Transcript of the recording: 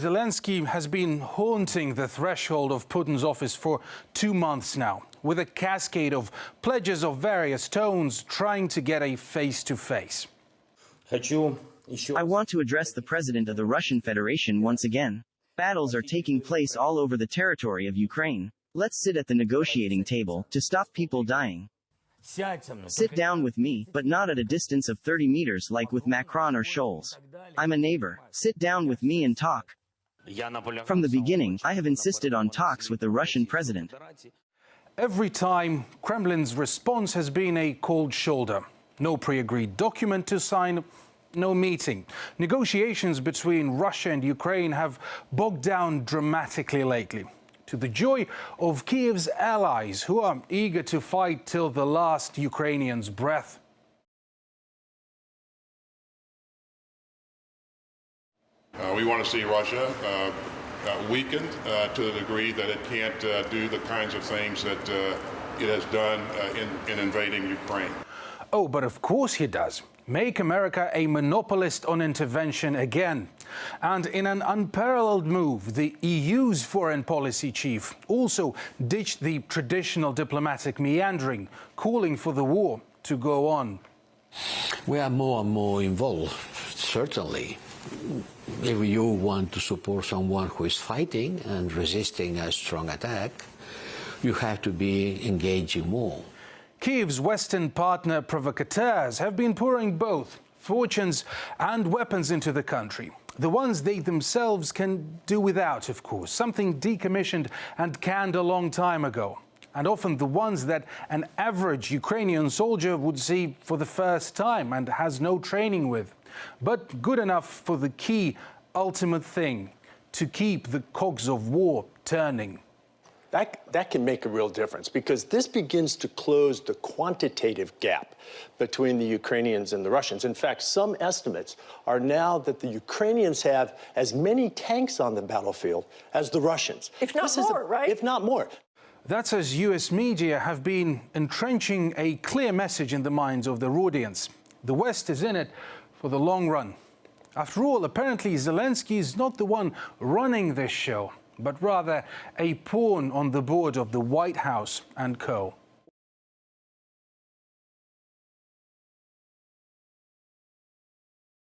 Zelensky has been haunting the threshold of Putin's office for 2 months now, with a cascade of pledges of various tones trying to get a face-to-face. I want to address the president of the Russian Federation once again. Battles are taking place all over the territory of Ukraine. Let's sit at the negotiating table to stop people dying. Sit down with me, but not at a distance of 30 meters like with Macron or Scholz. I'm a neighbor. Sit down with me and talk. From the beginning, I have insisted on talks with the Russian president. Every time, Kremlin's response has been a cold shoulder. No pre-agreed document to sign, no meeting. Negotiations between Russia and Ukraine have bogged down dramatically lately, to the joy of Kyiv's allies, who are eager to fight till the last Ukrainian's breath. We want to see Russia weakened to the degree that it can't do the kinds of things that it has done in invading Ukraine. Oh, but of course he does. Make America a monopolist on intervention again. And in an unparalleled move, the EU's foreign policy chief also ditched the traditional diplomatic meandering, calling for the war to go on. We are more and more involved, certainly. If you want to support someone who is fighting and resisting a strong attack, you have to be engaging more. Kyiv's Western partner provocateurs have been pouring both fortunes and weapons into the country. The ones they themselves can do without, of course, something decommissioned and canned a long time ago. And often the ones that an average Ukrainian soldier would see for the first time and has no training with. But good enough for the key, ultimate thing, to keep the cogs of war turning. That can make a real difference, because this begins to close the quantitative gap between the Ukrainians and the Russians. In fact, some estimates are now that the Ukrainians have as many tanks on the battlefield as the Russians. If not more, right? If not more. That's as US media have been entrenching a clear message in the minds of their audience. The West is in it for the long run. After all, apparently Zelensky is not the one running this show, but rather a pawn on the board of the White House and co.